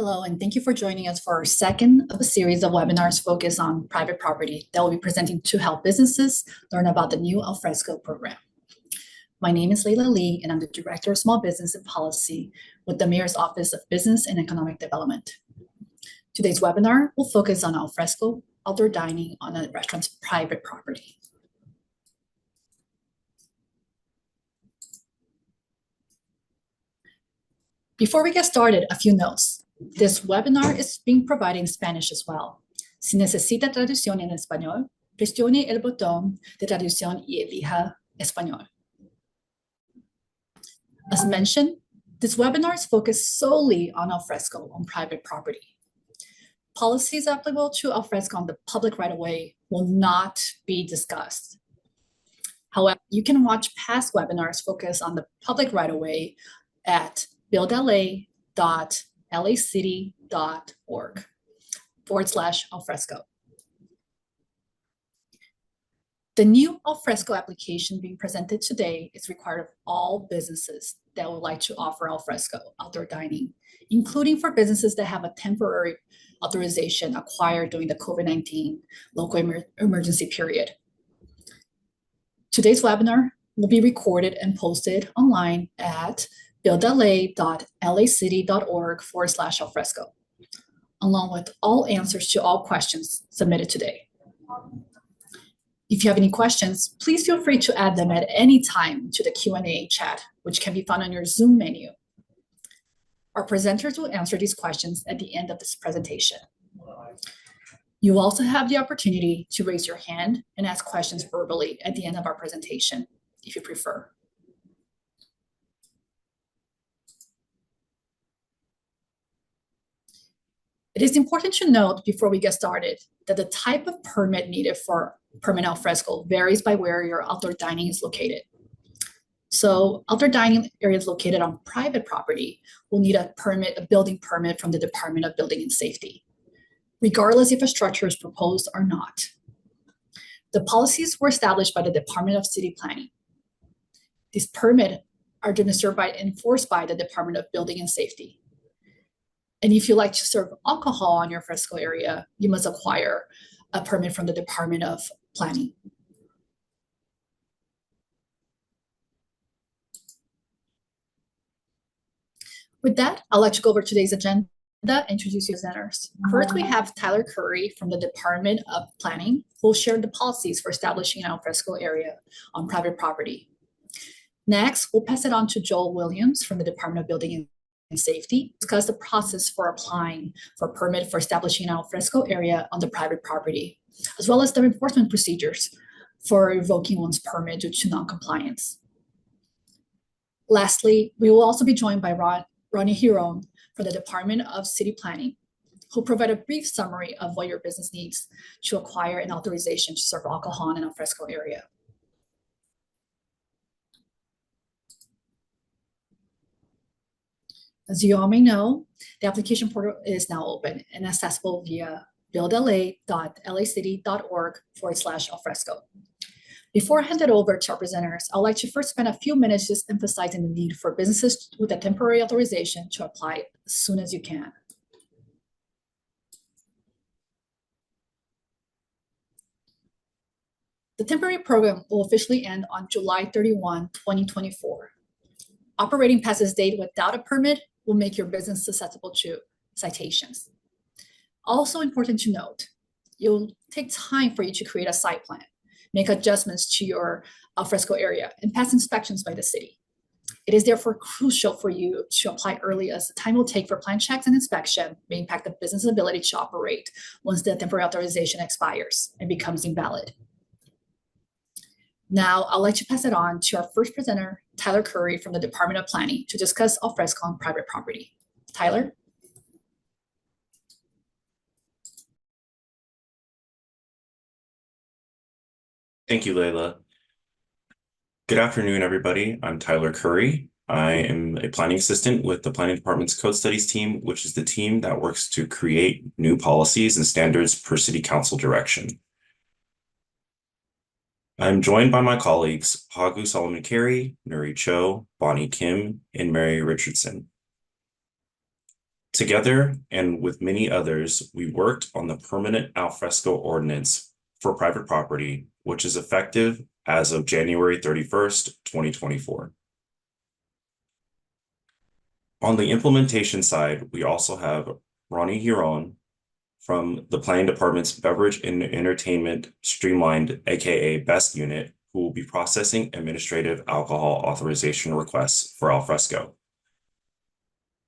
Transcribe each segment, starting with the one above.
Hello, and thank you for joining us for our second of a series of webinars focused on private property that will be presenting to help businesses learn about the new Fresco program. My name is Leila Lee, and I'm the Director of Small Business and Policy with the Mayor's Office of Business and Economic Development. Today's webinar will focus on Fresco outdoor dining on a restaurant's private property. Before we get started, a few notes. This webinar is being provided in Spanish as well. Si necesita traducción en español, presione el botón de traducción y elija español. As mentioned, this webinar is focused solely on Fresco on private property. Policies applicable to Fresco on the public right-of-way will not be discussed. However, you can watch past webinars focused on the public right-of-way at buildla.lacity.org/Fresco. The new Fresco application being presented today is required of all businesses that would like to offer Fresco outdoor dining, including for businesses that have a temporary authorization acquired during the COVID-19 local emergency period. Today's webinar will be recorded and posted online at buildla.lacity.org/Fresco, along with all answers to all questions submitted today. If you have any questions, please feel free to add them at any time to the Q&A chat, which can be found on your Zoom menu. Our presenters will answer these questions at the end of this presentation. You will also have the opportunity to raise your hand and ask questions verbally at the end of our presentation, if you prefer. It is important to note before we get started that the type of permit needed for permanent Fresco varies by where your outdoor dining is located. So outdoor dining areas located on private property will need a building permit from the Department of Building and Safety, regardless if a structure is proposed or not. The policies were established by the Department of City Planning. These permits are administered and enforced by the Department of Building and Safety. And if you like to serve alcohol on your Fresco area, you must acquire a permit from the Department of Planning. With that, I'd like to go over today's agenda and introduce your presenters. First, we have Tyler Curry from the Department of Planning, who will share the policies for establishing an Fresco area on private property. Next, we'll pass it on to Joel Williams from the Department of Building and Safety, discuss the process for applying for a permit for establishing an Fresco area on the private property, as well as the enforcement procedures for revoking one's permit due to non-compliance. Lastly, we will also be joined by Ronnie Hiron from the Department of City Planning, who'll provide a brief summary of what your business needs to acquire an authorization to serve alcohol in an Fresco area. As you all may know, the application portal is now open and accessible via buildla.lacity.org/Fresco. Before I hand it over to our presenters, I'd like to first spend a few minutes just emphasizing the need for businesses with a temporary authorization to apply as soon as you can. The temporary program will officially end on July 31, 2024. Operating past this date without a permit will make your business susceptible to citations. Also important to note, it will take time for you to create a site plan, make adjustments to your Fresco area, and pass inspections by the city. It is therefore crucial for you to apply early, as the time it will take for plan checks and inspection may impact the business ability to operate once the temporary authorization expires and becomes invalid. Now, I'd like to pass it on to our first presenter, Tyler Curry from the Department of Planning, to discuss Fresco on private property. Tyler? Thank you, Leila. Good afternoon, everybody. I'm Tyler Curry. I am a planning assistant with the Planning Department's Code Studies team, which is the team that works to create new policies and standards per City Council direction. I'm joined by my colleagues, Hagu Solomon Carey, Nuri Cho, Bonnie Kim, and Mary Richardson. Together, and with many others, we worked on the permanent alfresco ordinance for private property, which is effective as of January 31st, 2024. On the implementation side, we also have Ronnie Huron from the Planning Department's Beverage and Entertainment Streamlined, aka BEST unit, who will be processing administrative alcohol authorization requests for alfresco.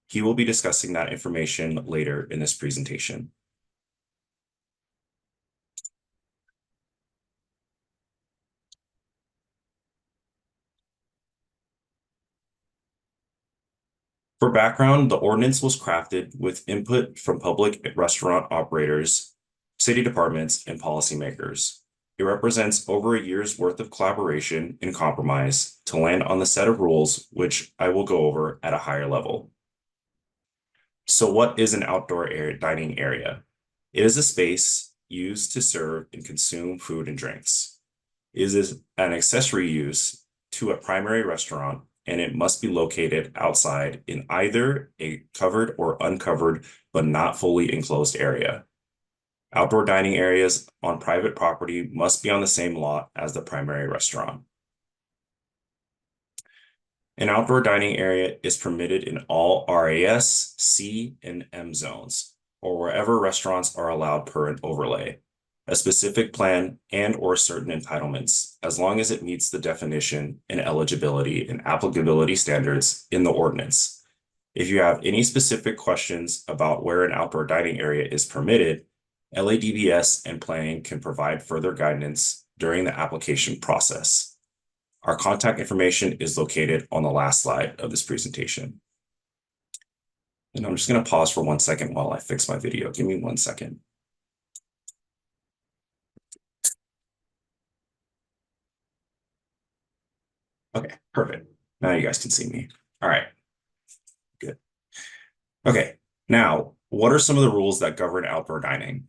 He will be discussing that information later in this presentation. For background, the ordinance was crafted with input from public restaurant operators, city departments, and policymakers. It represents over a year's worth of collaboration and compromise to land on the set of rules, which I will go over at a higher level. So what is an outdoor dining area? It is a space used to serve and consume food and drinks. It is an accessory use to a primary restaurant, and it must be located outside in either a covered or uncovered but not fully enclosed area. Outdoor dining areas on private property must be on the same lot as the primary restaurant. An outdoor dining area is permitted in all RAS, C, and M zones, or wherever restaurants are allowed per an overlay, a specific plan, and/or certain entitlements, as long as it meets the definition and eligibility and applicability standards in the ordinance. If you have any specific questions about where an outdoor dining area is permitted, LADBS and planning can provide further guidance during the application process. Our contact information is located on the last slide of this presentation. And I'm just going to pause for 1 second while I fix my video. Give me 1 second. Okay, perfect. Now you guys can see me. All right, good. Okay, now, what are some of the rules that govern outdoor dining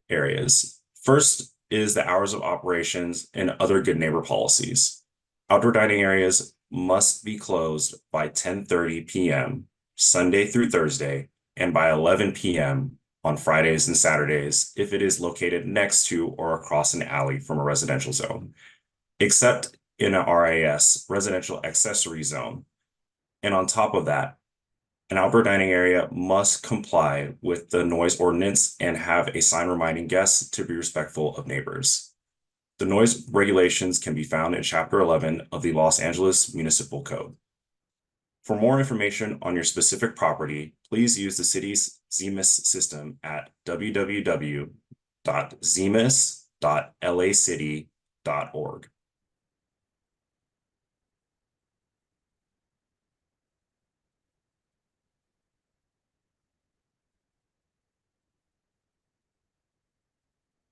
areas? First is the hours of operations and other good neighbor policies. Outdoor dining areas must be closed by 10:30 p.m. Sunday through Thursday and by 11 p.m. on Fridays and Saturdays if it is located next to or across an alley from a residential zone, except in a RAS, residential accessory zone. And on top of that, an outdoor dining area must comply with the noise ordinance and have a sign reminding guests to be respectful of neighbors. The noise regulations can be found in Chapter 11 of the Los Angeles Municipal Code. For more information on your specific property, please use the city's ZEMIS system at www.zemis.lacity.org.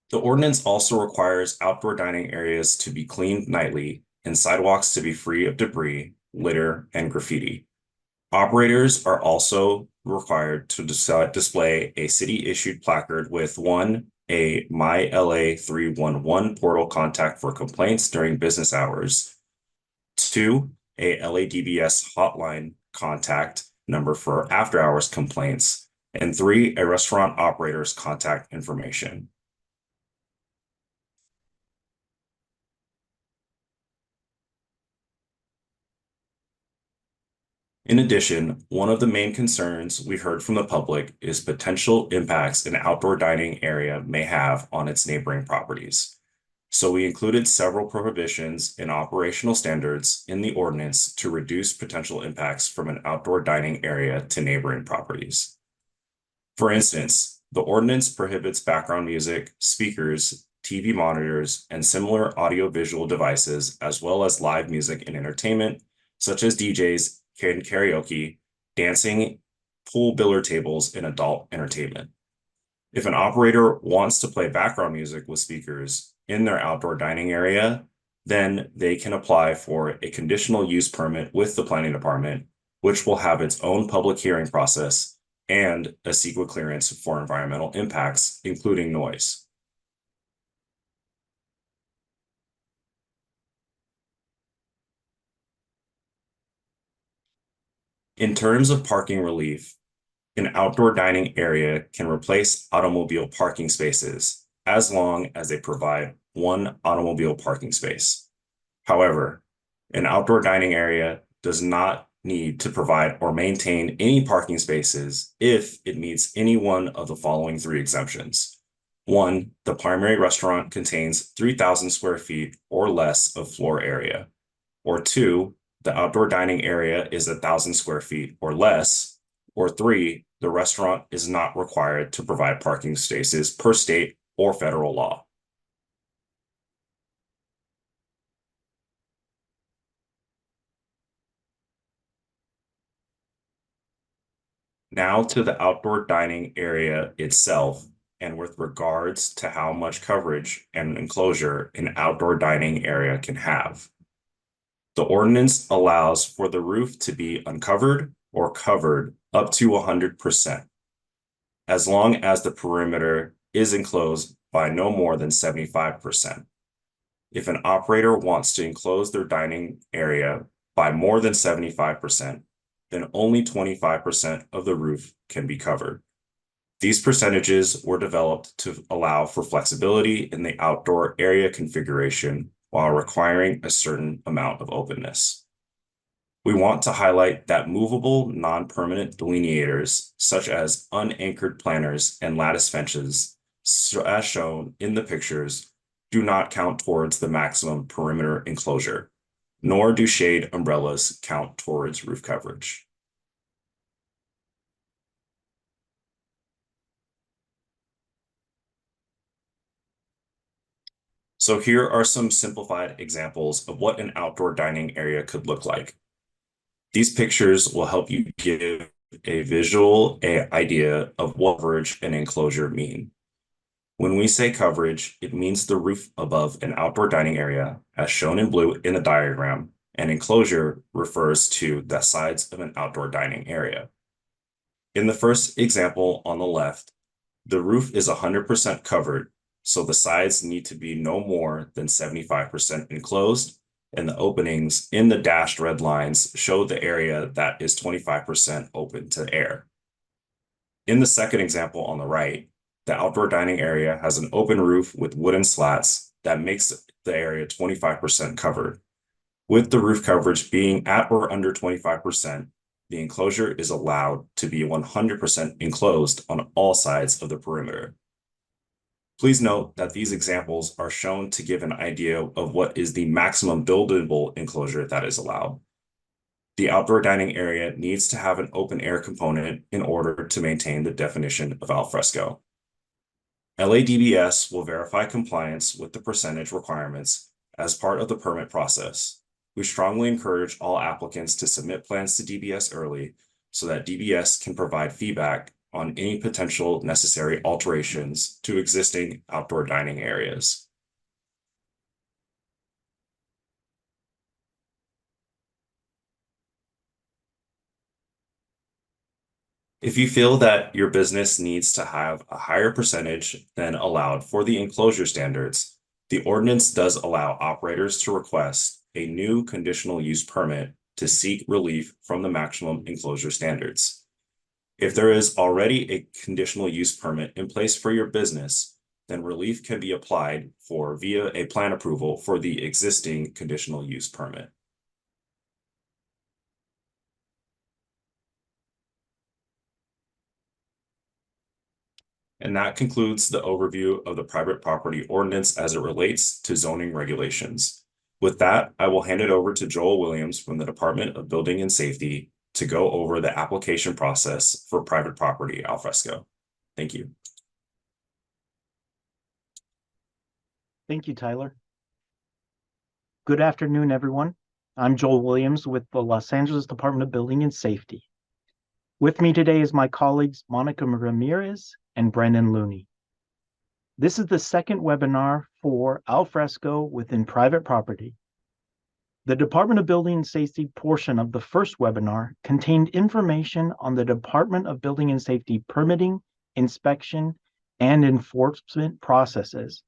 The ordinance also requires outdoor dining areas to be cleaned nightly and sidewalks to be free of debris, litter, and graffiti. Operators are also required to display a city-issued placard with a My LA 311 portal contact for complaints during business hours, 2, a LADBS hotline contact number for after-hours complaints, and 3, a restaurant operator's contact information. In addition, one of the main concerns we heard from the public is potential impacts an outdoor dining area may have on its neighboring properties. So we included several prohibitions and operational standards in the ordinance to reduce potential impacts from an outdoor dining area to neighboring properties. For instance, the ordinance prohibits background music, speakers, TV monitors, and similar audiovisual devices, as well as live music and entertainment, such as DJs, karaoke, dancing, pool billiard tables, and adult entertainment. If an operator wants to play background music with speakers in their outdoor dining area, then they can apply for a conditional use permit with the planning department, which will have its own public hearing process and a CEQA clearance for environmental impacts, including noise. In terms of parking relief, An outdoor dining area can replace automobile parking spaces as long as they provide one automobile parking space. However, an outdoor dining area does not need to provide or maintain any parking spaces if it meets any one of the following three exemptions. One, the primary restaurant contains 3,000 square feet or less of floor area. Or two, the outdoor dining area is 1,000 square feet or less. Or three, the restaurant is not required to provide parking spaces per state or federal law. Now to the outdoor dining area itself, and with regards to how much coverage and enclosure an outdoor dining area can have. The ordinance allows for the roof to be uncovered or covered up to 100%, as long as the perimeter is enclosed by no more than 75%. If an operator wants to enclose their dining area by more than 75%, then only 25% of the roof can be covered. These percentages were developed to allow for flexibility in the outdoor area configuration while requiring a certain amount of openness. We want to highlight that movable, non-permanent delineators, such as unanchored planters and lattice fences, as shown in the pictures, do not count towards the maximum perimeter enclosure, nor do shade umbrellas count towards roof coverage. So here are some simplified examples of what an outdoor dining area could look like. These pictures will help you give a visual idea of what coverage and enclosure mean. When we say coverage, it means the roof above an outdoor dining area, as shown in blue in the diagram, and enclosure refers to the sides of an outdoor dining area. In the first example on the left, the roof is 100% covered, so the sides need to be no more than 75% enclosed, and the openings in the dashed red lines show the area that is 25% open to air. In the second example on the right, the outdoor dining area has an open roof with wooden slats that makes the area 25% covered. With the roof coverage being at or under 25%, the enclosure is allowed to be 100% enclosed on all sides of the perimeter. Please note that these examples are shown to give an idea of what is the maximum buildable enclosure that is allowed. The outdoor dining area needs to have an open air component in order to maintain the definition of alfresco. LADBS will verify compliance with the percentage requirements as part of the permit process. We strongly encourage all applicants to submit plans to DBS early so that DBS can provide feedback on any potential necessary alterations to existing outdoor dining areas. If you feel that your business needs to have a higher percentage than allowed for the enclosure standards, the ordinance does allow operators to request a new conditional use permit to seek relief from the maximum enclosure standards. If there is already a conditional use permit in place for your business, then relief can be applied for via a plan approval for the existing conditional use permit. And that concludes the overview of the private property ordinance as it relates to zoning regulations. With that, I will hand it over to Joel Williams from the Department of Building and Safety to go over the application process for private property alfresco. Thank you. Thank you, Tyler. Good afternoon, everyone. I'm Joel Williams with the Los Angeles Department of Building and Safety. With me today is my colleagues Monica Ramirez and Brendan Looney. This is the second webinar for alfresco within private property. The Department of Building and Safety portion of the first webinar contained information on the Department of Building and Safety permitting, inspection, and enforcement processes,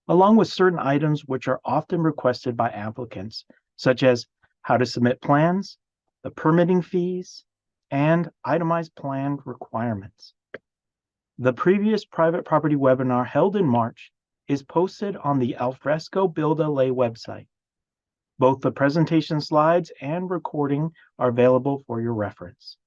along with certain items which are often requested by applicants, such as how to submit plans, the permitting fees, and itemized plan requirements. The previous private property webinar held in March is posted on the Alfresco Build LA website. Both the presentation slides and recording are available for your reference.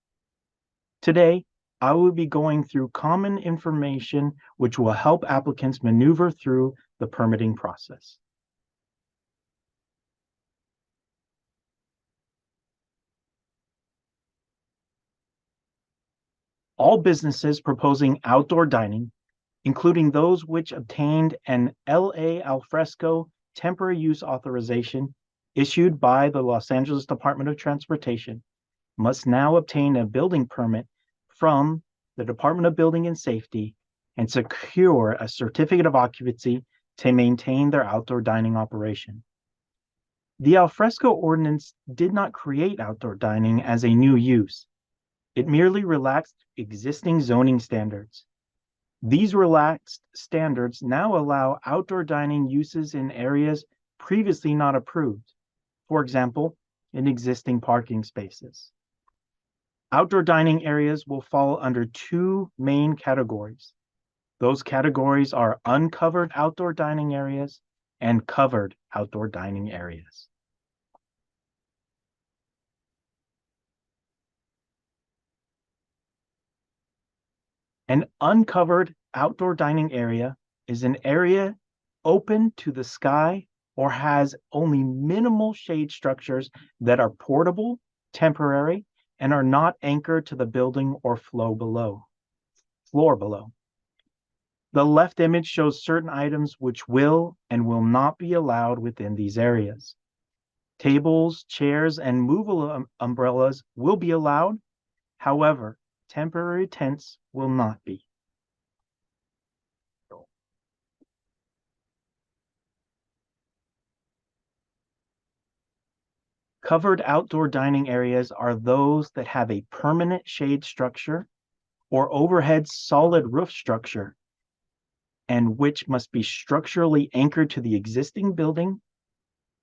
Today, I will be going through common information which will help applicants maneuver through the permitting process. All businesses proposing outdoor dining, including those which obtained an LA Alfresco temporary use authorization issued by the Los Angeles Department of Transportation, must now obtain a building permit from the Department of Building and Safety and secure a certificate of occupancy to maintain their outdoor dining operation. The Alfresco ordinance did not create outdoor dining as a new use. It merely relaxed existing zoning standards. These relaxed standards now allow outdoor dining uses in areas previously not approved, for example, in existing parking spaces. Outdoor dining areas will fall under two main categories. Those categories are uncovered outdoor dining areas and covered outdoor dining areas. An uncovered outdoor dining area is an area open to the sky or has only minimal shade structures that are portable, temporary, and are not anchored to the building or floor below. The left image shows certain items which will and will not be allowed within these areas. Tables, chairs, and movable umbrellas will be allowed. However, temporary tents will not be. Covered outdoor dining areas are those that have a permanent shade structure or overhead solid roof structure, and which must be structurally anchored to the existing building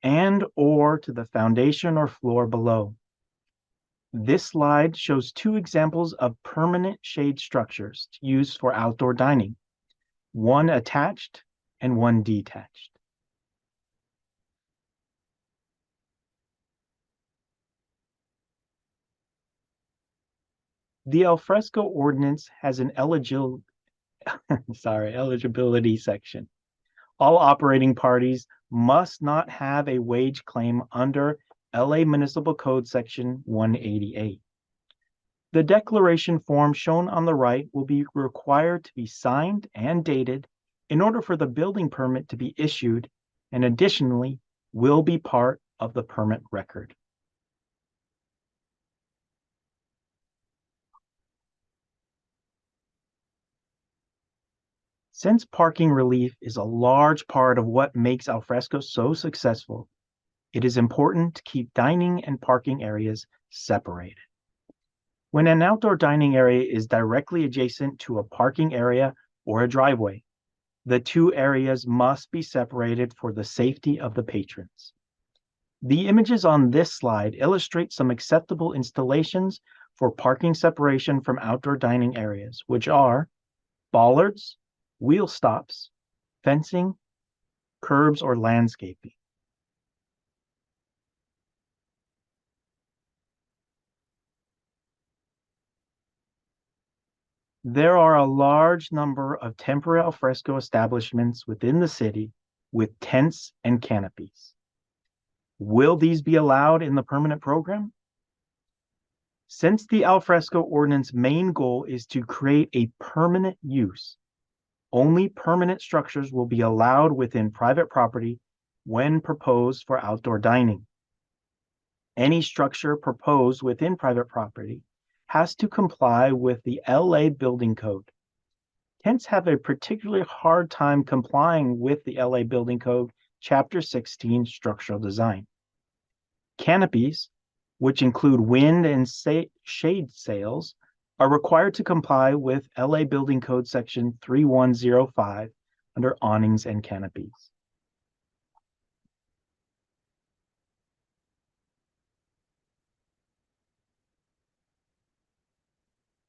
and or to the foundation or floor below. This slide shows two examples of permanent shade structures used for outdoor dining, one attached and one detached. The Alfresco ordinance has an eligibility section. All operating parties must not have a wage claim under LA Municipal Code Section 188. The declaration form shown on the right will be required to be signed and dated in order for the building permit to be issued, and additionally will be part of the permit record. Since parking relief is a large part of what makes Alfresco so successful, it is important to keep dining and parking areas separated. When an outdoor dining area is directly adjacent to a parking area or a driveway, the two areas must be separated for the safety of the patrons. The images on this slide illustrate some acceptable installations for parking separation from outdoor dining areas, which are bollards, wheel stops, fencing, curbs, or landscaping. There are a large number of temporary alfresco establishments within the city with tents and canopies. Will these be allowed in the permanent program? Since the alfresco ordinance main goal is to create a permanent use, only permanent structures will be allowed within private property when proposed for outdoor dining. Any structure proposed within private property has to comply with the LA Building Code. Tents have a particularly hard time complying with the LA Building Code, Chapter 16, Structural Design. Canopies, which include wind and shade sails, are required to comply with LA Building Code Section 3105 under awnings and canopies.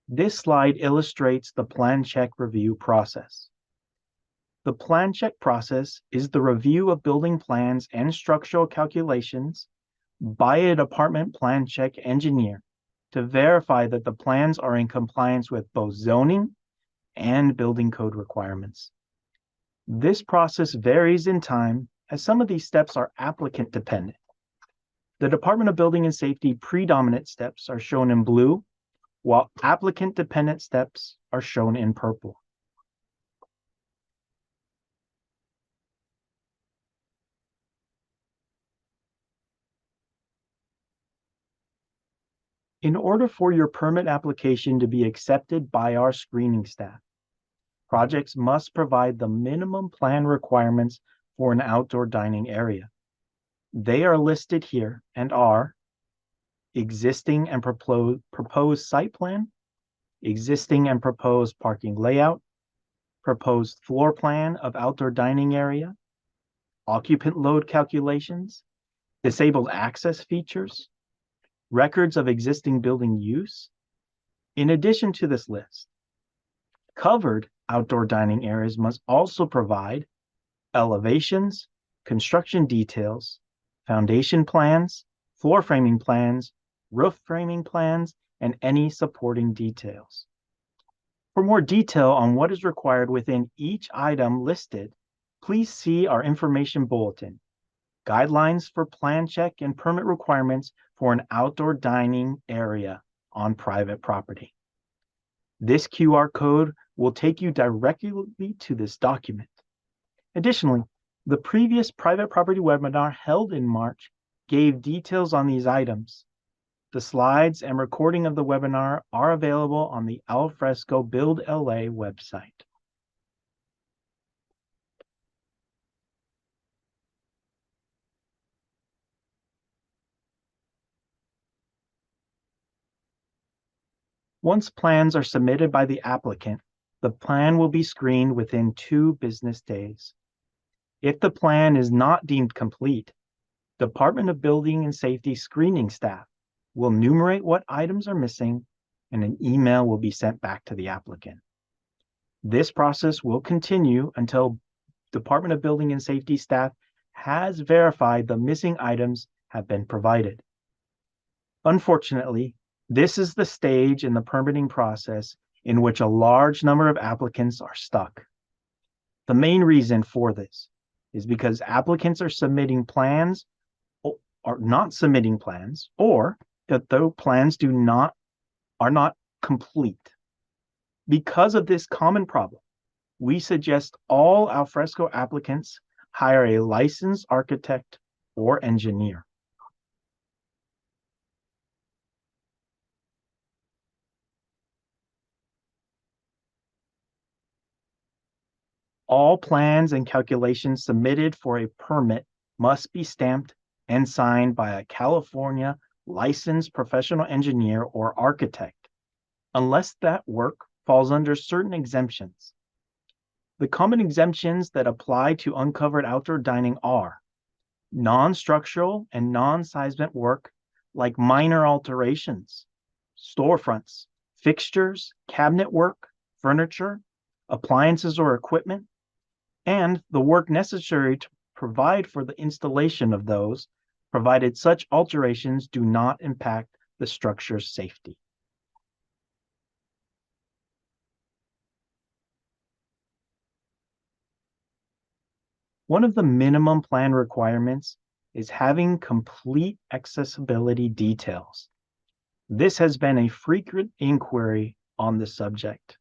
This slide illustrates the plan check review process. The plan check process is the review of building plans and structural calculations by a department plan check engineer to verify that the plans are in compliance with both zoning and building code requirements. This process varies in time as some of these steps are applicant dependent. The Department of Building and Safety predominant steps are shown in blue, while applicant dependent steps are shown in purple. In order for your permit application to be accepted by our screening staff, projects must provide the minimum plan requirements for an outdoor dining area. They are listed here and are existing and proposed site plan, existing and proposed parking layout, proposed floor plan of outdoor dining area, occupant load calculations, disabled access features, records of existing building use. In addition to this list, covered outdoor dining areas must also provide elevations, construction details, foundation plans, floor framing plans, roof framing plans, and any supporting details. For more detail on what is required within each item listed, please see our information bulletin, Guidelines for Plan Check and Permit Requirements for an Outdoor Dining Area on Private Property. This QR code will take you directly to this document. Additionally, the previous private property webinar held in March gave details on these items. The slides and recording of the webinar are available on the Fresco Build LA website. Once plans are submitted by the applicant, the plan will be screened within 2 business days. If the plan is not deemed complete, Department of Building and Safety screening staff will enumerate what items are missing, and an email will be sent back to the applicant. This process will continue until Department of Building and Safety staff has verified the missing items have been provided. Unfortunately, this is the stage in the permitting process in which a large number of applicants are stuck. The main reason for this is because applicants are submitting plans or not submitting plans, or that the plans are not complete. Because of this common problem, we suggest all alfresco applicants hire a licensed architect or engineer. All plans and calculations submitted for a permit must be stamped and signed by a California licensed professional engineer or architect, unless that work falls under certain exemptions. The common exemptions that apply to uncovered outdoor dining are non-structural and non-seismic work like minor alterations, storefronts, fixtures, cabinet work, furniture, appliances or equipment, and the work necessary to provide for the installation of those, provided such alterations do not impact the structure's safety. One of the minimum plan requirements is having complete accessibility details. This has been a frequent inquiry on the subject.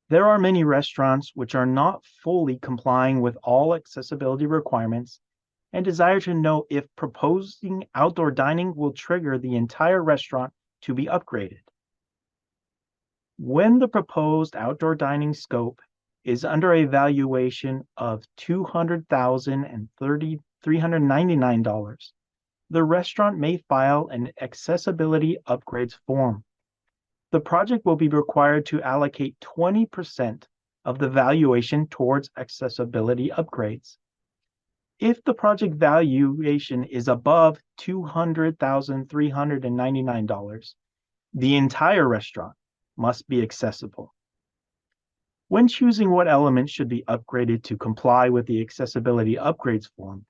There are many restaurants which are not fully complying with all accessibility requirements and desire to know if proposing outdoor dining will trigger the entire restaurant to be upgraded. When the proposed outdoor dining scope is under a valuation of $200,000 and $399, the restaurant may file an accessibility upgrades form. The project will be required to allocate 20% of the valuation towards accessibility upgrades. If the project valuation is above $200,399, the entire restaurant must be accessible. When choosing what elements should be upgraded to comply with the accessibility upgrades form,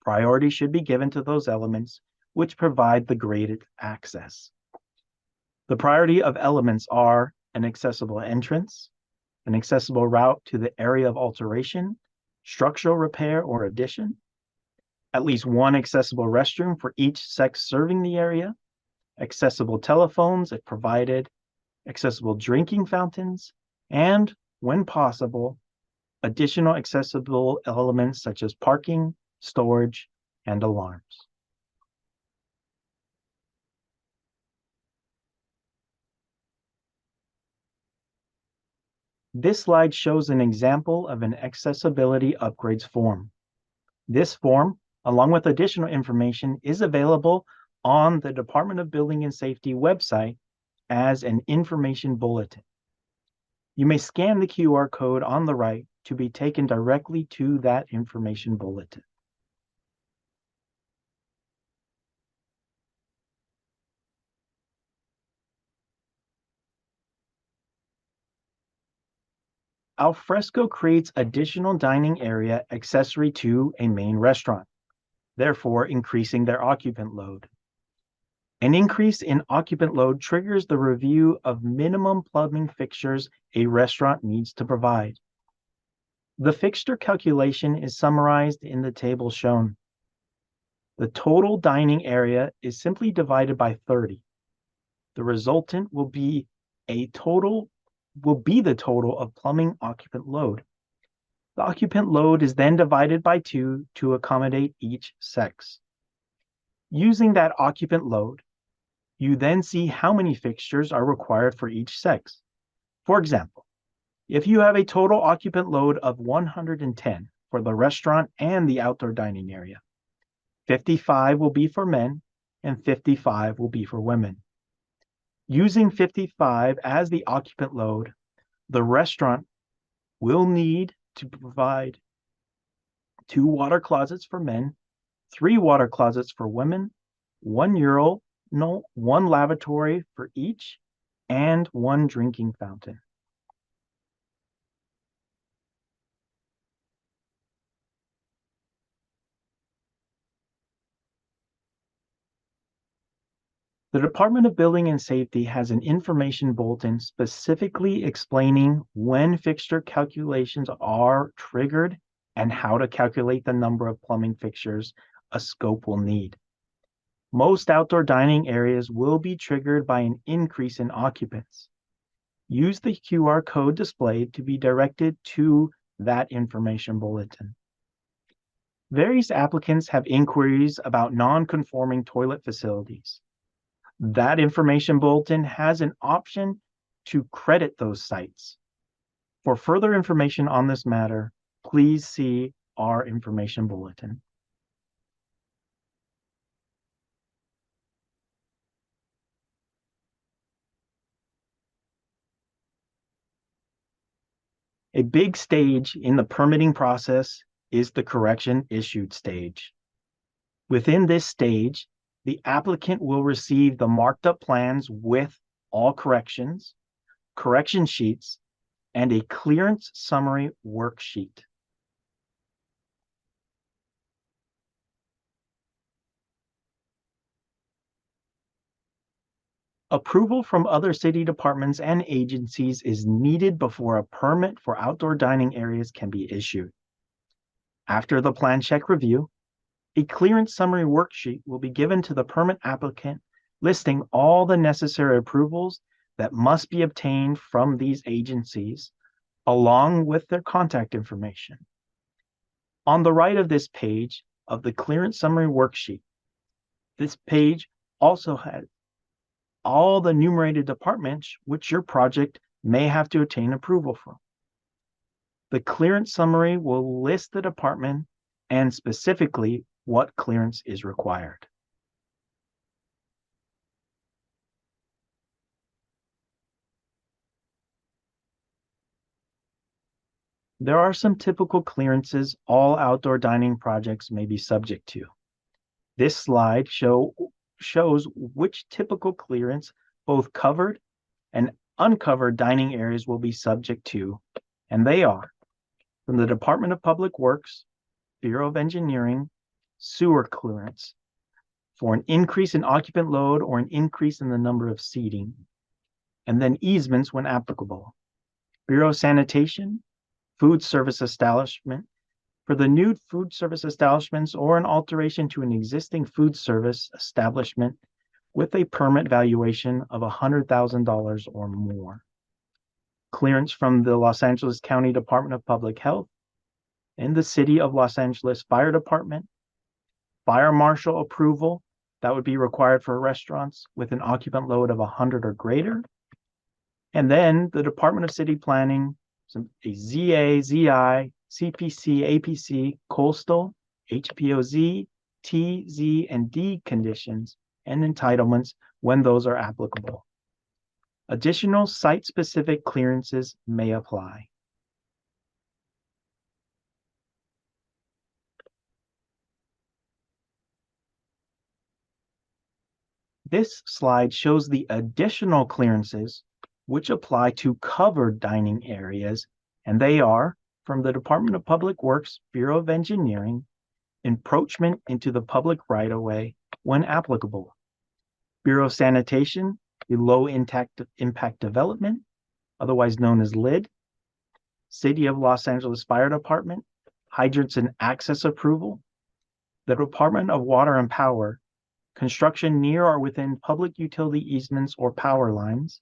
priority should be given to those elements which provide the graded access. The priority of elements are an accessible entrance, an accessible route to the area of alteration, structural repair or addition, at least one accessible restroom for each sex serving the area, accessible telephones if provided, accessible drinking fountains, and, when possible, additional accessible elements such as parking, storage, and alarms. This slide shows an example of an accessibility upgrades form. This form, along with additional information, is available on the Department of Building and Safety website as an information bulletin. You may scan the QR code on the right to be taken directly to that information bulletin. Fresco creates additional dining area accessory to a main restaurant, therefore increasing their occupant load. An increase in occupant load triggers the review of minimum plumbing fixtures a restaurant needs to provide. The fixture calculation is summarized in the table shown. The total dining area is simply divided by 30. The resultant will be the total of plumbing occupant load. The occupant load is then divided by 2 to accommodate each sex. Using that occupant load, you then see how many fixtures are required for each sex. For example, if you have a total occupant load of 110 for the restaurant and the outdoor dining area, 55 will be for men and 55 will be for women. Using 55 as the occupant load, the restaurant will need to provide 2 water closets for men, 3 water closets for women, 1 urinal, 1 lavatory for each, and 1 drinking fountain. The Department of Building and Safety has an information bulletin specifically explaining when fixture calculations are triggered and how to calculate the number of plumbing fixtures a scope will need. Most outdoor dining areas will be triggered by an increase in occupants. Use the QR code displayed to be directed to that information bulletin. Various applicants have inquiries about non-conforming toilet facilities. That information bulletin has an option to credit those sites. For further information on this matter, please see our information bulletin. A big stage in the permitting process is the correction issued stage. Within this stage, the applicant will receive the marked up plans with all corrections, correction sheets, and a clearance summary worksheet. Approval from other city departments and agencies is needed before a permit for outdoor dining areas can be issued. After the plan check review, a clearance summary worksheet will be given to the permit applicant listing all the necessary approvals that must be obtained from these agencies, along with their contact information. On the right of this page of the clearance summary worksheet, this page also has all the enumerated departments which your project may have to obtain approval from. The clearance summary will list the department and specifically what clearance is required. There are some typical clearances all outdoor dining projects may be subject to. This slide shows which typical clearance, both covered and uncovered dining areas will be subject to, and they are from the Department of Public Works, Bureau of Engineering, sewer clearance for an increase in occupant load or an increase in the number of seating, and then easements when applicable. Bureau of Sanitation, food service establishment, for the new food service establishments or an alteration to an existing food service establishment with a permit valuation of $100,000 or more. Clearance from the Los Angeles County Department of Public Health and the City of Los Angeles Fire Department, fire marshal approval that would be required for restaurants with an occupant load of 100 or greater, and then the Department of City Planning, a ZA, ZI, CPC, APC, coastal, HPOZ, T, Z, and D conditions and entitlements when those are applicable. Additional site-specific clearances may apply. This slide shows the additional clearances which apply to covered dining areas, and they are from the Department of Public Works, Bureau of Engineering, encroachment into the public right-of-way when applicable. Bureau of Sanitation, the Low Impact Development, otherwise known as LID. City of Los Angeles Fire Department, hydrants and access approval. The Department of Water and Power, construction near or within public utility easements or power lines.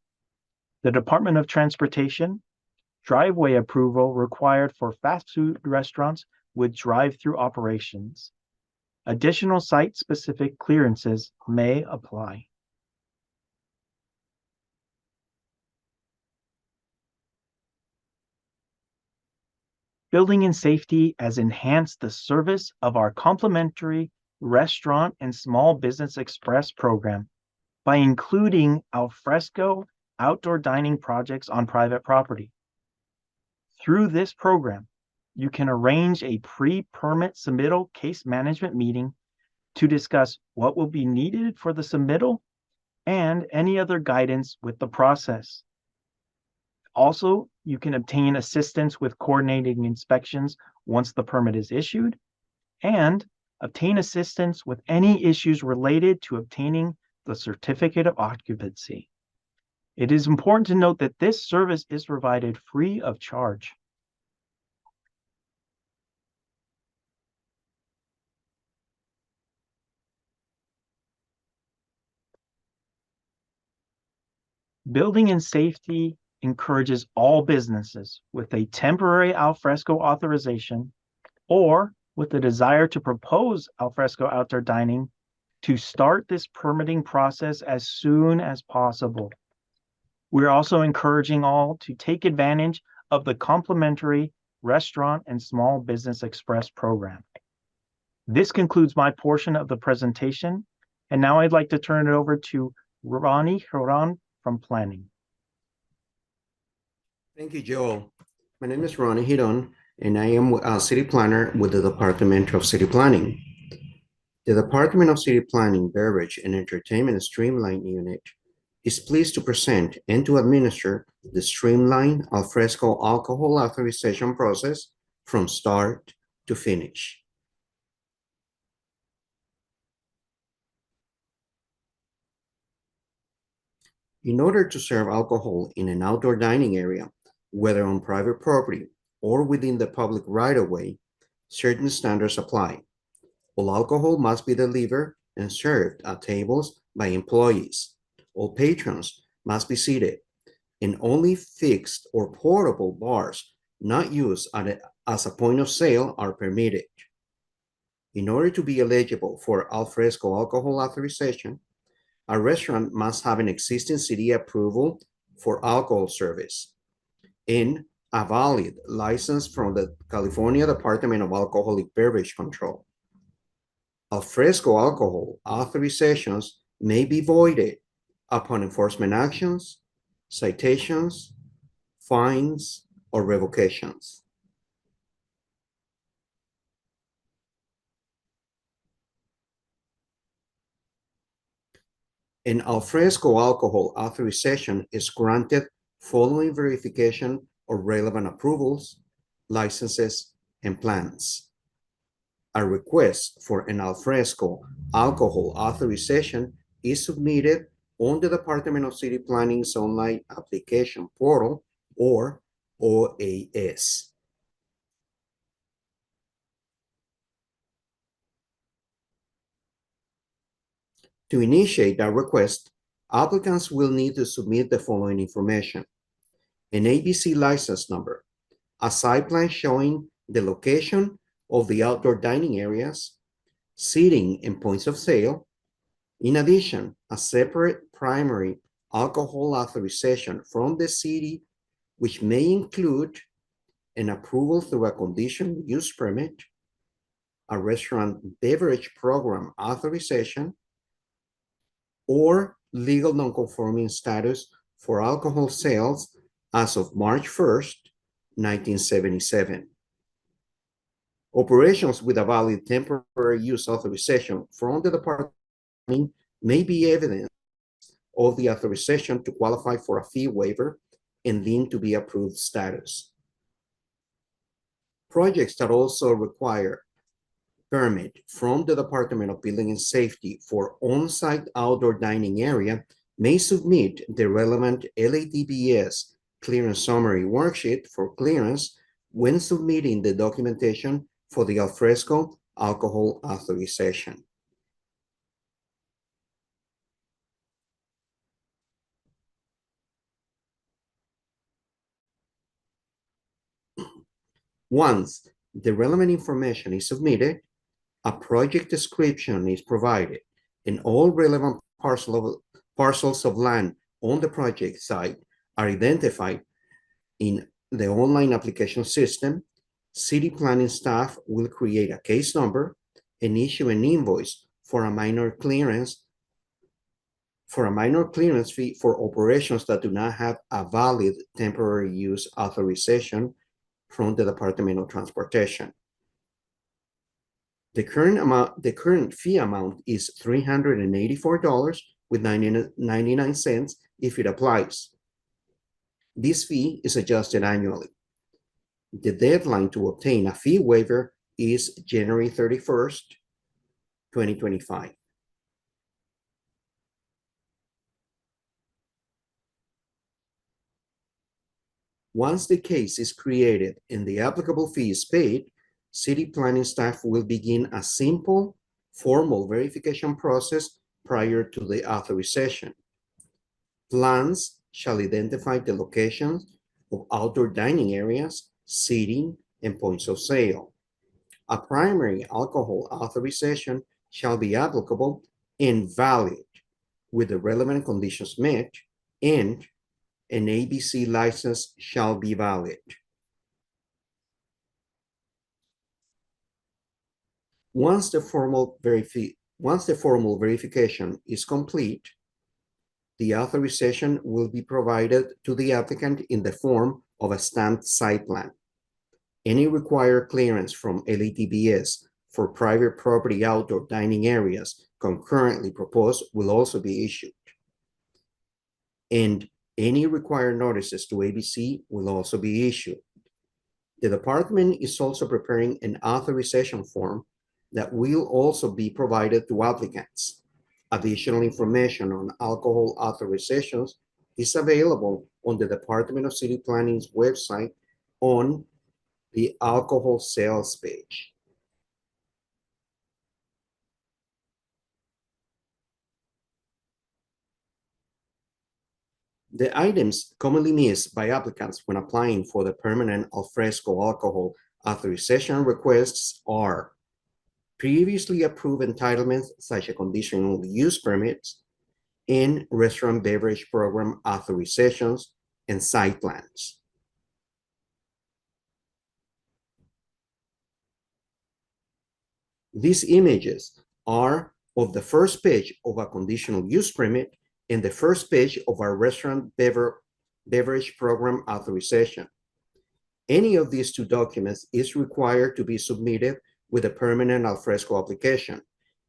The Department of Transportation, driveway approval required for fast food restaurants with drive-through operations. Additional site-specific clearances may apply. Building and Safety has enhanced the service of our complimentary Restaurant and Small Business Express program by including al fresco outdoor dining projects on private property. Through this program, you can arrange a pre-permit submittal case management meeting to discuss what will be needed for the submittal and any other guidance with the process. Also, you can obtain assistance with coordinating inspections once the permit is issued, and obtain assistance with any issues related to obtaining the certificate of occupancy. It is important to note that this service is provided free of charge. Building and Safety encourages all businesses with a temporary al fresco authorization or with the desire to propose al fresco outdoor dining to start this permitting process as soon as possible. We're also encouraging all to take advantage of the complimentary Restaurant and Small Business Express program. This concludes my portion of the presentation, and now I'd like to turn it over to Ronnie Huron from Planning. Thank you, Joel. My name is Ronnie Hiron, and I am a city planner with the Department of City Planning. The Department of City Planning Beverage and Entertainment Streamline Unit is pleased to present and to administer the streamlined al fresco alcohol authorization process from start to finish. In order to serve alcohol in an outdoor dining area, whether on private property or within the public right-of-way, certain standards apply. All alcohol must be delivered and served at tables by employees. All patrons must be seated, and only fixed or portable bars not used as a point of sale are permitted. In order to be eligible for al fresco alcohol authorization, a restaurant must have an existing city approval for alcohol service and a valid license from the California Department of Alcoholic Beverage Control. Al fresco alcohol authorizations may be voided upon enforcement actions, citations, fines, or revocations. An al fresco alcohol authorization is granted following verification of relevant approvals, licenses, and plans. A request for an alfresco alcohol authorization is submitted on the Department of City Planning's online application portal, or OAS. To initiate a request, applicants will need to submit the following information: an ABC license number, a site plan showing the location of the outdoor dining areas, seating, and points of sale. In addition, a separate primary alcohol authorization from the city, which may include an approval through a conditional use permit, a restaurant beverage program authorization, or legal nonconforming status for alcohol sales as of March 1st, 1977. Operations with a valid temporary use authorization from the department may be evidence of the authorization to qualify for a fee waiver and deemed to be approved status. Projects that also require permit from the Department of Building and Safety for on-site outdoor dining area may submit the relevant LADBS clearance summary worksheet for clearance when submitting the documentation for the alfresco alcohol authorization. Once the relevant information is submitted, a project description is provided, and all relevant parcels of land on the project site are identified in the online application system. City planning staff will create a case number and issue an invoice for a minor clearance fee for operations that do not have a valid temporary use authorization from the Department of Transportation. The current fee amount is $384 with 99 cents if it applies. This fee is adjusted annually. The deadline to obtain a fee waiver is January 31st, 2025. Once the case is created and the applicable fee is paid, city planning staff will begin a simple, formal verification process prior to the authorization. Plans shall identify the locations of outdoor dining areas, seating, and points of sale. A primary alcohol authorization shall be applicable and valid with the relevant conditions met, and an ABC license shall be valid. Once the formal verification is complete, the authorization will be provided to the applicant in the form of a stamped site plan. Any required clearance from LATBS for private property outdoor dining areas concurrently proposed will also be issued. And any required notices to ABC will also be issued. The department is also preparing an authorization form that will also be provided to applicants. Additional information on alcohol authorizations is available on the Department of City Planning's website on the alcohol sales page. The items commonly missed by applicants when applying for the permanent alfresco alcohol authorization requests are previously approved entitlements such as conditional use permits and restaurant beverage program authorizations and site plans. These images are of the first page of a conditional use permit and the first page of our restaurant beverage program authorization. Any of these two documents is required to be submitted with a permanent alfresco application.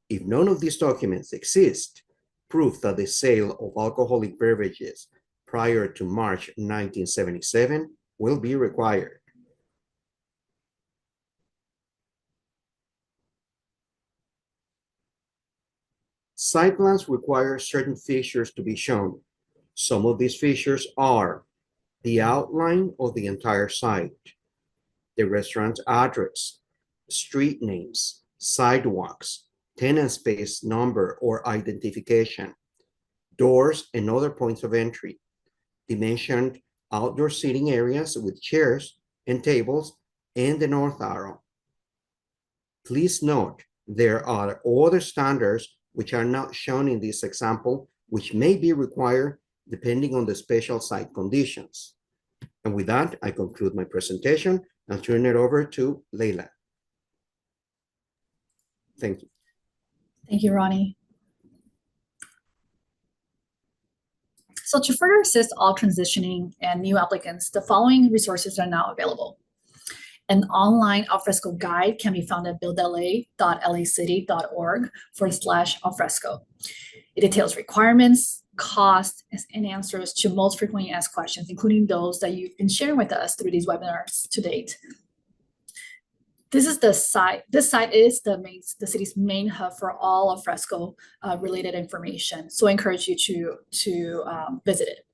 If none of these documents exist, proof that the sale of alcoholic beverages prior to March 1977 will be required. Site plans require certain features to be shown. Some of these features are the outline of the entire site, the restaurant address, street names, sidewalks, tenant space number or identification, doors and other points of entry, dimensioned outdoor seating areas with chairs and tables, and the north arrow. Please note, there are other standards which are not shown in this example, which may be required depending on the special site conditions. And with that, I conclude my presentation and turn it over to Leila. Thank you. Thank you, Ronnie. So to further assist all transitioning and new applicants, the following resources are now available. An online alfresco guide can be found at buildla.lacity.org/alfresco. It details requirements, costs, and answers to most frequently asked questions, including those that you've been sharing with us through these webinars to date. This is the site. This site is the city's main hub for all alfresco related information. So I encourage you to visit it.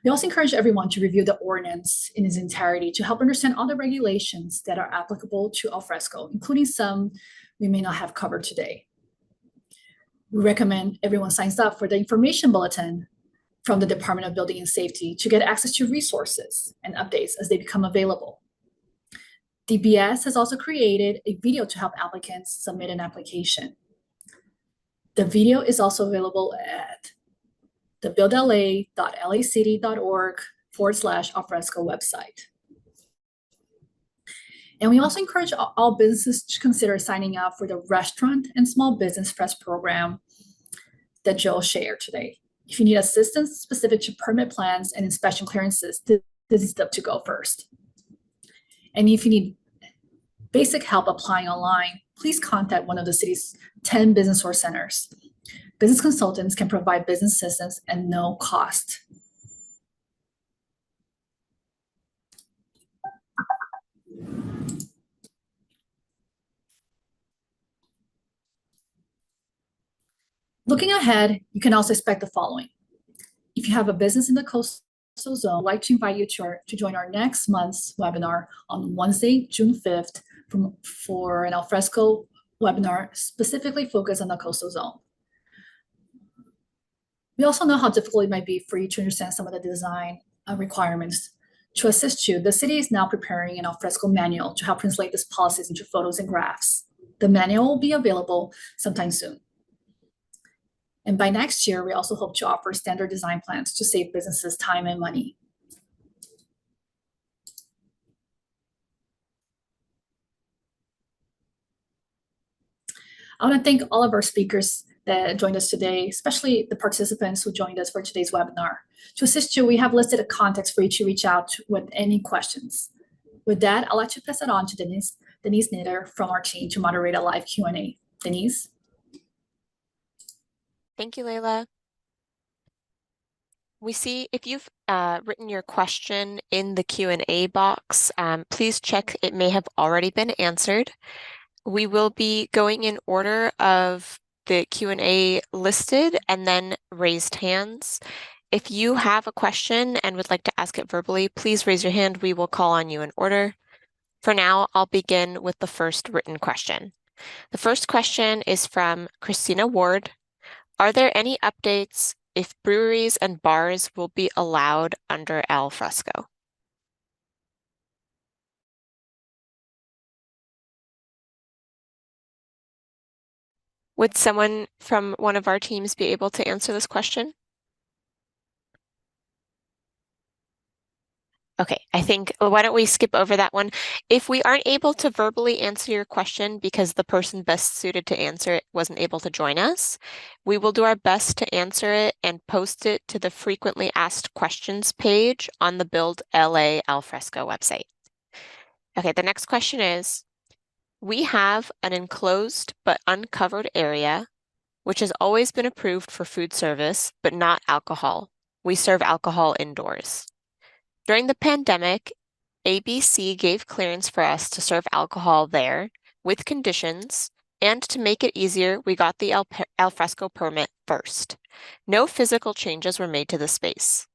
We also encourage everyone to review the ordinance in its entirety to help understand all the regulations that are applicable to alfresco, including some we may not have covered today. We recommend everyone signs up for the information bulletin from the Department of Building and Safety to get access to resources and updates as they become available. DBS has also created a video to help applicants submit an application. The video is also available at the buildla.lacity.org/alfresco website. And we also encourage all businesses to consider signing up for the Restaurant and Small Business Press program that Joe shared today. If you need assistance specific to permit plans and inspection clearances, this is the to go first. And if you need basic help applying online, please contact one of the city's 10 business source centers. Business consultants can provide business assistance at no cost. Looking ahead, you can also expect the following. If you have a business in the coastal zone, I'd like to invite you to join our next month's webinar on Wednesday, June 5th for an alfresco webinar specifically focused on the coastal zone. We also know how difficult it might be for you to understand some of the design requirements. To assist you, the city is now preparing an alfresco manual to help translate these policies into photos and graphs. The manual will be available sometime soon. And by next year, we also hope to offer standard design plans to save businesses time and money. I want to thank all of our speakers that joined us today, especially the participants who joined us for today's webinar. To assist you, we have listed a contact for you to reach out with any questions. With that, I'd like to pass it on to Denise Nieder from our team to moderate a live Q&A. Denise? Thank you, Leila. We see if you've written your question in the Q&A box, please check it may have already been answered. We will be going in order of the Q&A listed and then raised hands. If you have a question and would like to ask it verbally, please raise your hand. We will call on you in order. For now, I'll begin with the first written question. The first question is from Christina Ward. Are there any updates if breweries and bars will be allowed under al fresco? Would someone from one of our teams be able to answer this question? Okay, I think, why don't we skip over that one? If we aren't able to verbally answer your question because the person best suited to answer it wasn't able to join us, we will do our best to answer it and post it to the frequently asked questions page on the Build LA Alfresco website. Okay, the next question is, we have an enclosed but uncovered area, which has always been approved for food service, but not alcohol. we serve alcohol indoors. During the pandemic, ABC gave clearance for us to serve alcohol there with conditions, and to make it easier, we got the al fresco permit first. No physical changes were made to the space.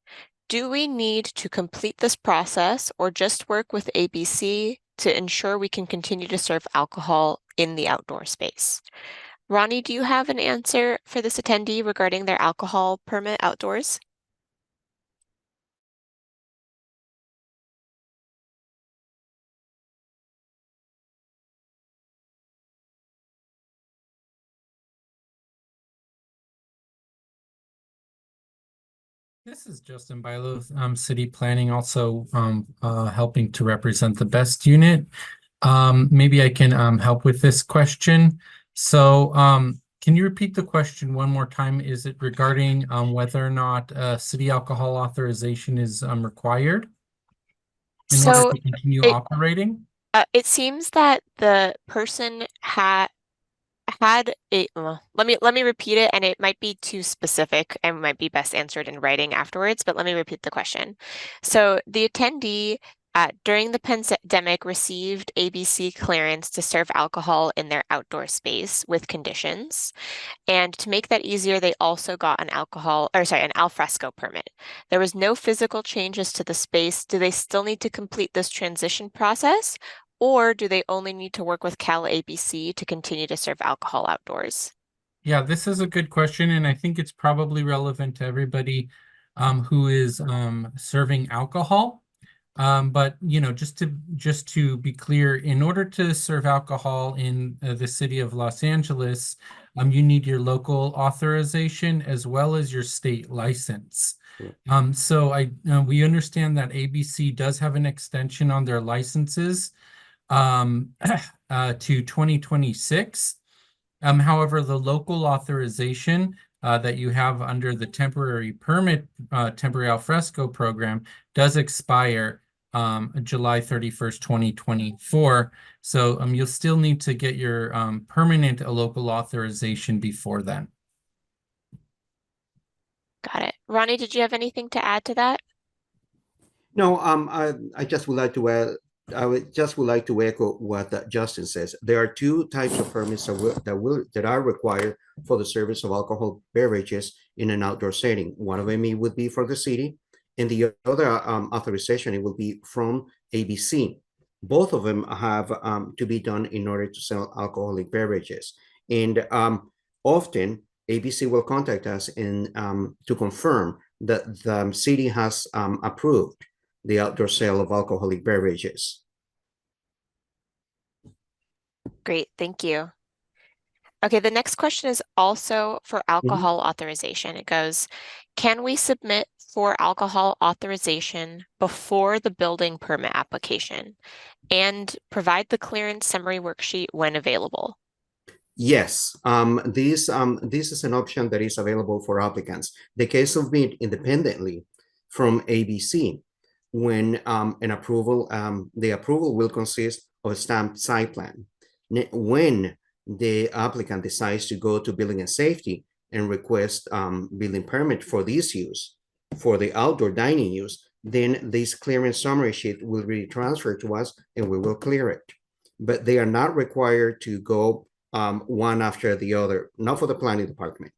Do we need to complete this process or just work with ABC to ensure we can continue to serve alcohol in the outdoor space? Ronnie, do you have an answer for this attendee regarding their alcohol permit outdoors? This is Justin Bilo, City Planning, also helping to represent the BEST unit. Maybe I can help with this question. So can you repeat the question one more time? Is it regarding whether or not city alcohol authorization is required in order to continue operating? It seems that the person had a let me repeat it, and it might be too specific and might be best answered in writing afterwards, but let me repeat the question. So the attendee during the pandemic received ABC clearance to serve alcohol in their outdoor space with conditions. And to make that easier, they also got an al fresco permit. There was no physical changes to the space. Do they still need to complete this transition process? Or do they only need to work with Cal ABC to continue to serve alcohol outdoors? Yeah, this is a good question, and I think it's probably relevant to everybody who is serving alcohol. But just to be clear, in order to serve alcohol in the city of Los Angeles, you need your local authorization as well as your state license. So we understand that ABC does have an extension on their licenses to 2026. However, the local authorization that you have under the temporary permit, temporary al fresco program does expire July 31st, 2024. So you'll still need to get your permanent local authorization before then. Got it. Ronnie, did you have anything to add to that? No, I just would like to add, would like to echo what Justin says. There are two types of permits that are required for the service of alcohol beverages in an outdoor setting. One of them it would be for the city, and the other authorization it will be from ABC. Both of them have to be done in order to sell alcoholic beverages, and often ABC will contact us and to confirm that the city has approved the outdoor sale of alcoholic beverages. Great, thank you. Okay, the next question is also for alcohol authorization. It goes, can we submit for alcohol authorization before the building permit application and provide the clearance summary worksheet when available? Yes, this is an option that is available for applicants. The case of being independently from ABC, when the approval will consist of a stamped site plan. When the applicant decides to go to building and safety and request building permit for this use, for the outdoor dining use, then this clearance summary sheet will be transferred to us and we will clear it. But they are not required to go one after the other, not for the planning department.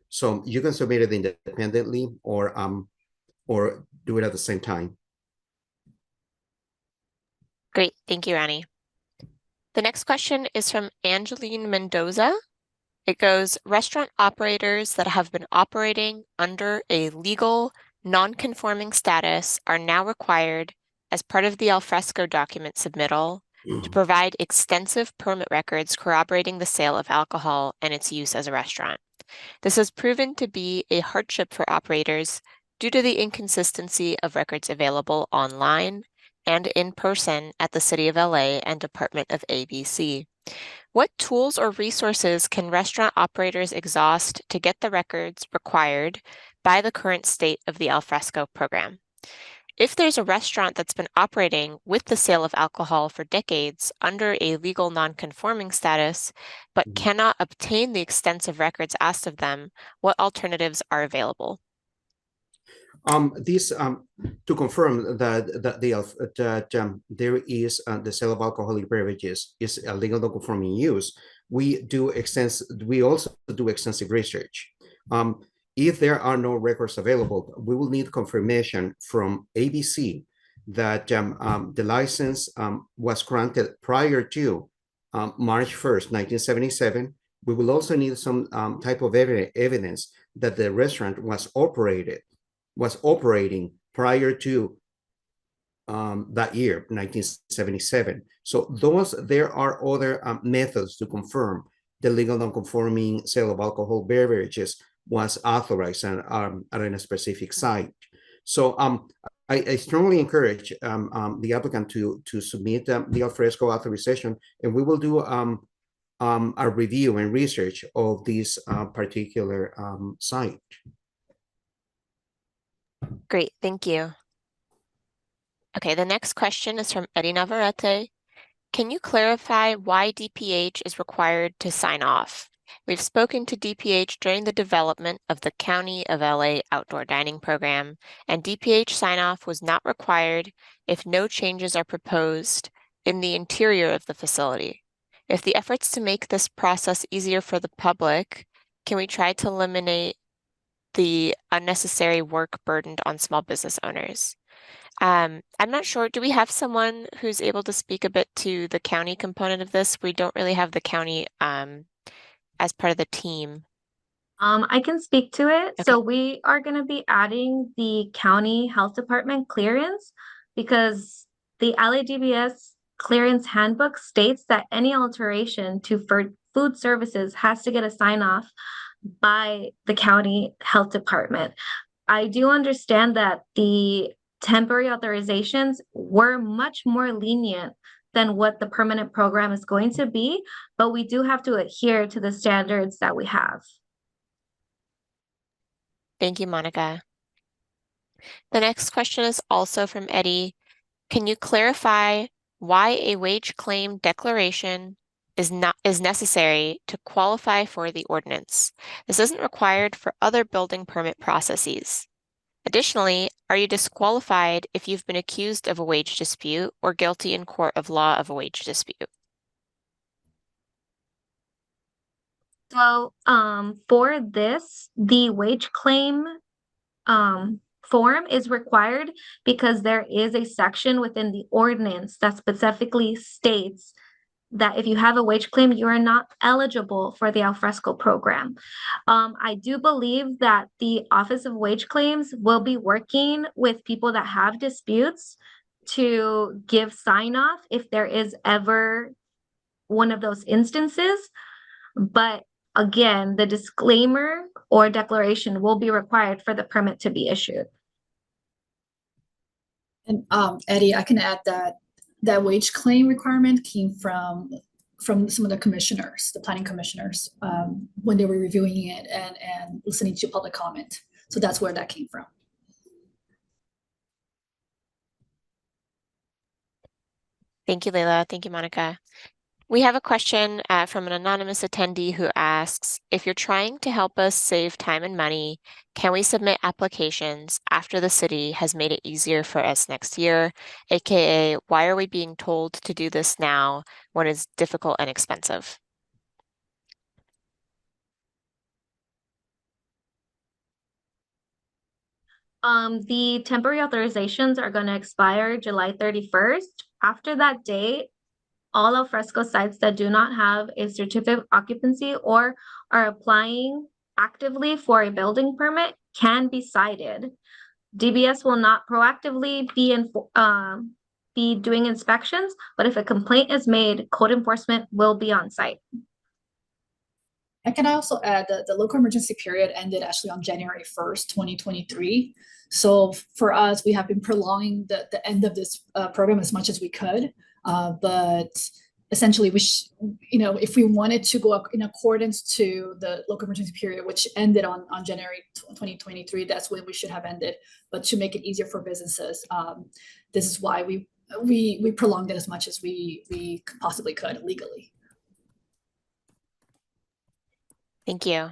So you can submit it independently or do it at the same time. Great, thank you, Ronnie. The next question is from Angeline Mendoza. It goes, restaurant operators that have been operating under a legal non-conforming status are now required, as part of the alfresco document submittal, to provide extensive permit records corroborating the sale of alcohol and its use as a restaurant. This has proven to be a hardship for operators due to the inconsistency of records available online and in person at the City of LA and Department of ABC. What tools or resources can restaurant operators exhaust to get the records required by the current state of the alfresco program? If there's a restaurant that's been operating with the sale of alcohol for decades under a legal non-conforming status, but cannot obtain the extensive records asked of them, what alternatives are available? This to confirm that there is the sale of alcoholic beverages is a legal non-conforming use. We also do extensive research. If there are no records available, we will need confirmation from ABC that the license was granted prior to March 1st, 1977. We will also need some type of evidence that the restaurant was operating prior to that year, 1977. So there are other methods to confirm the legal non-conforming sale of alcohol beverages was authorized at a specific site. So I strongly encourage the applicant to submit the Alfresco authorization, and we will do a review and research of this particular site. Great, thank you. Okay, the next question is from Eddie Navarrete. Can you clarify why DPH is required to sign off? We've spoken to DPH during the development of the County of LA outdoor dining program, and DPH sign-off was not required if no changes are proposed in the interior of the facility. If the efforts to make this process easier for the public, can we try to eliminate the unnecessary work burdened on small business owners? I'm not sure, do we have someone who's able to speak a bit to the county component of this? We don't really have the county as part of the team. I can speak to it. Okay. So we are going to be adding the county health department clearance because the LADBS clearance handbook states that any alteration to food services has to get a sign off by the county health department. I do understand that the temporary authorizations were much more lenient than what the permanent program is going to be, but we do have to adhere to the standards that we have. Thank you, Monica. The next question is also from Eddie. Can you clarify why a wage claim declaration is necessary to qualify for the ordinance? This isn't required for other building permit processes. Additionally, are you disqualified if you've been accused of a wage dispute or guilty in court of law of a wage dispute? So for this, the wage claim form is required because there is a section within the ordinance that specifically states that if you have a wage claim, you are not eligible for the Alfresco program. I do believe that the Office of Wage Claims will be working with people that have disputes to give sign off if there is ever one of those instances. But again, the disclaimer or declaration will be required for the permit to be issued. And Eddie, I can add that wage claim requirement came from some of the commissioners, the planning commissioners, when they were reviewing it and listening to public comment. So that's where that came from. Thank you, Leila. Thank you, Monica. We have a question from an anonymous attendee who asks, if you're trying to help us save time and money, can we submit applications after the city has made it easier for us next year? AKA, why are we being told to do this now when it's difficult and expensive? The temporary authorizations are going to expire July 31st. After that date, all Alfresco sites that do not have a certificate of occupancy or are applying actively for a building permit can be cited. DBS will not proactively be doing inspections, but if a complaint is made, code enforcement will be on site. I can also add that the local emergency period ended actually on January 1st, 2023. So for us, we have been prolonging the end of this program as much as we could. But essentially, if we wanted to go up in accordance to the local emergency period, which ended on January 2023, that's when we should have ended. But to make it easier for businesses, this is why we prolonged it as much as we possibly could legally. Thank you.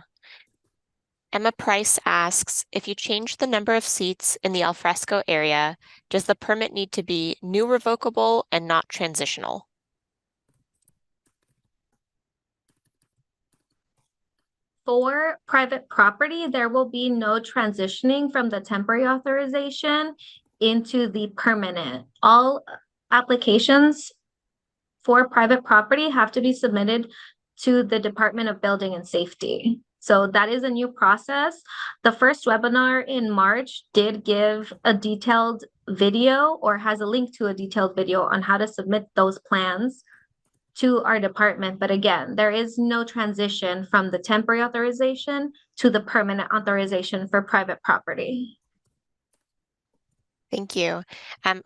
Emma Price asks, if you change the number of seats in the alfresco area, does the permit need to be new revocable and not transitional? For private property, there will be no transitioning from the temporary authorization into the permanent. All applications for private property have to be submitted to the Department of Building and Safety. So that is a new process. The first webinar in March did give a detailed video, or has a link to a detailed video on how to submit those plans to our department. But again, there is no transition from the temporary authorization to the permanent authorization for private property. Thank you.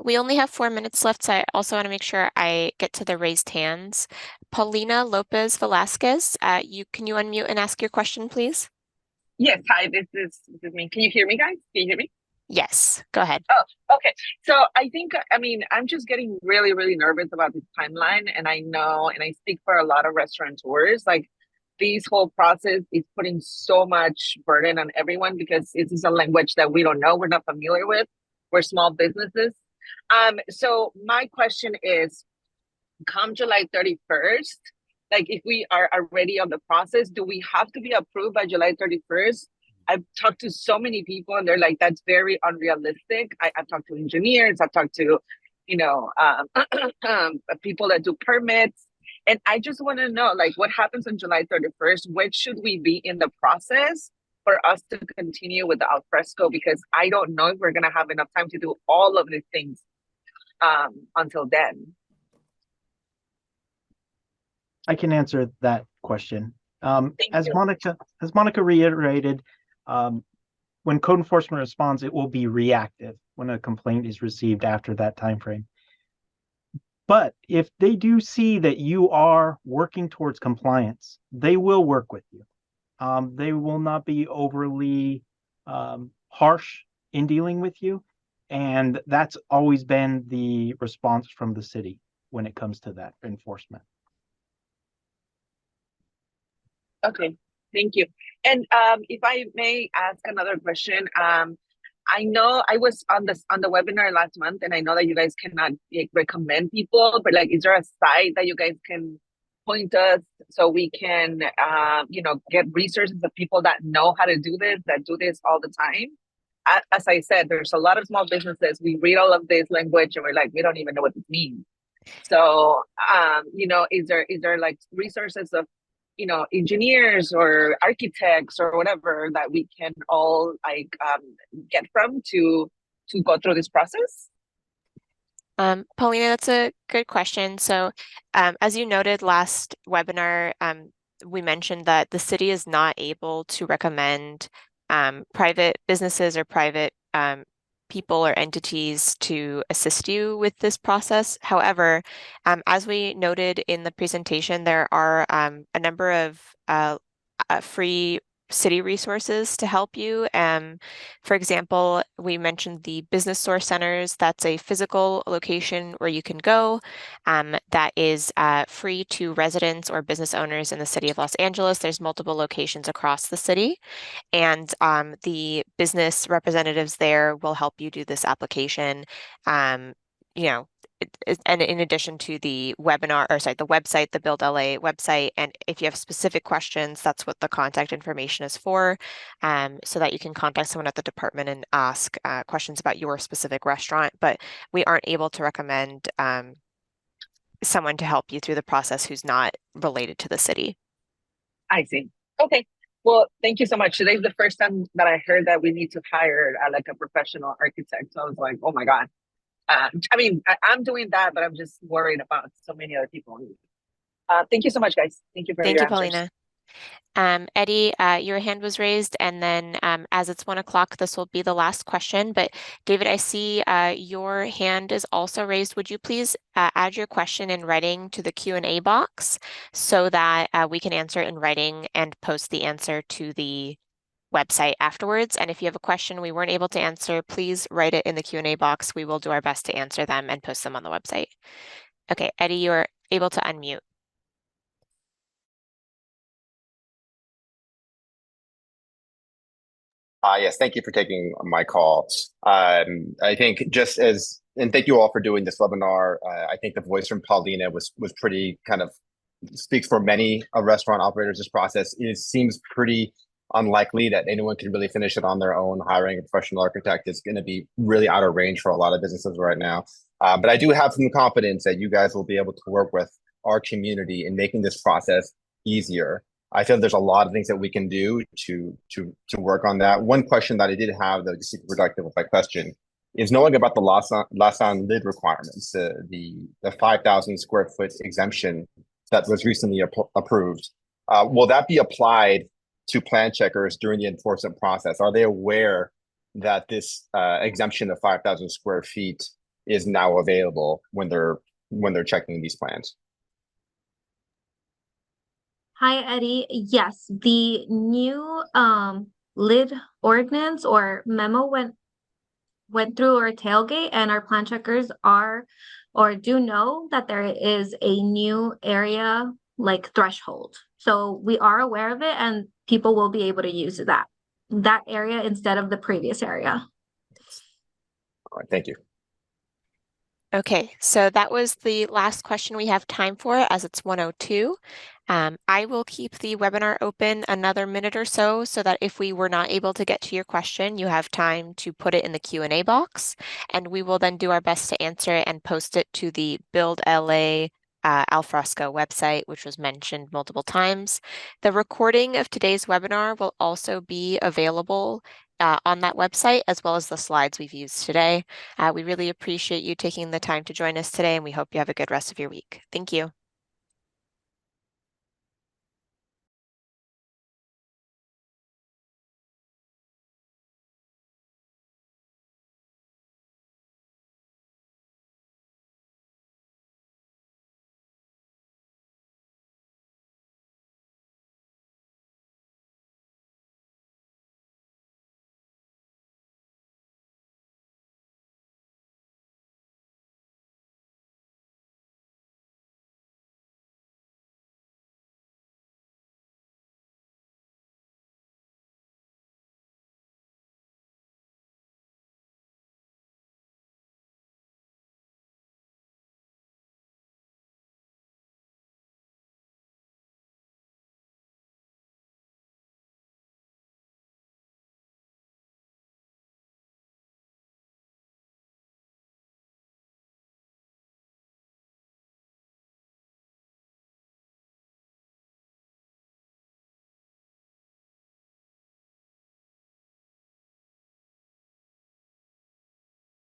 We only have 4 minutes left, so I also want to make sure I get to the raised hands. Paulina Lopez Velasquez, can you unmute and ask your question, please? Yes, hi, this is me. Can you hear me, guys? Can you hear me? Yes, go ahead. Oh, okay. So I think, I'm just getting really, really nervous about this timeline. And I know, and I speak for a lot of restaurateurs, like this whole process is putting so much burden on everyone because it is a language that we don't know, we're not familiar with. We're small businesses. So my question is, come July 31st, like if we are already on the process, do we have to be approved by July 31st? I've talked to so many people and they're like, that's very unrealistic. I've talked to engineers, I've talked to, people that do permits. And I just want to know, like, what happens on July 31st? When should we be in the process for us to continue with the alfresco? Because I don't know if we're going to have enough time to do all of these things until then. I can answer that question. As you. Monica reiterated, when code enforcement responds, it will be reactive when a complaint is received after that time frame. But if they do see that you are working towards compliance, they will work with you. They will not be overly harsh in dealing with you. And that's always been the response from the city when it comes to that enforcement. Okay, thank you. And if I may ask another question, I know I was on the webinar last month, and I know that you guys cannot recommend people, but like, is there a site that you guys can point us so we can, get resources of people that know how to do this, that do this all the time? As I said, there's a lot of small businesses. We read all of this language and we're like, we don't even know what this means. So, is there like resources of, engineers or architects or whatever that we can all like get from to go through this process? Paulina, that's a good question. So, as you noted last webinar, we mentioned that the city is not able to recommend private businesses or private people or entities to assist you with this process. However, as we noted in the presentation, there are a number of free city resources to help you. For example, we mentioned the business source centers. That's a physical location where you can go that is free to residents or business owners in the city of Los Angeles. There's multiple locations across the city, and the business representatives there will help you do this application. And in addition to the website, the Build LA website, and if you have specific questions, that's what the contact information is for, so that you can contact someone at the department and ask questions about your specific restaurant. But we aren't able to recommend someone to help you through the process who's not related to the city. I see. Okay. Well, thank you so much. Today's the first time that I heard that we need to hire like a professional architect. So I was like, oh my God. I'm doing that, but I'm just worried about so many other people. Thank you so much, guys. Thank you for your answers. Paulina. Eddie, your hand was raised, and then as it's 1 o'clock, this will be the last question. But David, I see your hand is also raised. Would you please add your question in writing to the Q&A box so that we can answer it in writing and post the answer to the website afterwards? And if you have a question we weren't able to answer, please write it in the Q&A box. We will do our best to answer them and post them on the website. Okay, Eddie, you're able to unmute. Yes, thank you for taking my call. I think and thank you all for doing this webinar. I think the voice from Paulina was pretty kind of speaks for many restaurant operators. This process seems pretty unlikely that anyone can really finish it on their own. Hiring a professional architect is going to be really out of range for a lot of businesses right now. But I do have some confidence that you guys will be able to work with our community in making this process easier. I feel there's a lot of things that we can do to work on that. One question that I did have that is super productive with my question is knowing about the Lausanne lid requirements, the 5,000 square foot exemption that was recently approved. Will that be applied to plan checkers during the enforcement process? Are they aware that this exemption of 5,000 square feet is now available when they're checking these plans? Hi, Eddie. Yes, the new lid ordinance or memo went through our tailgate, and our plan checkers are or do know that there is a new area like threshold. So we are aware of it, and people will be able to use that area instead of the previous area. All right, thank you. Okay, so that was the last question we have time for, as it's 1:02. I will keep the webinar open another minute or so that if we were not able to get to your question, you have time to put it in the Q&A box, and we will then do our best to answer it and post it to the Build LA Alfresco website, which was mentioned multiple times. The recording of today's webinar will also be available on that website, as well as the slides we've used today. We really appreciate you taking the time to join us today, and we hope you have a good rest of your week. Thank you.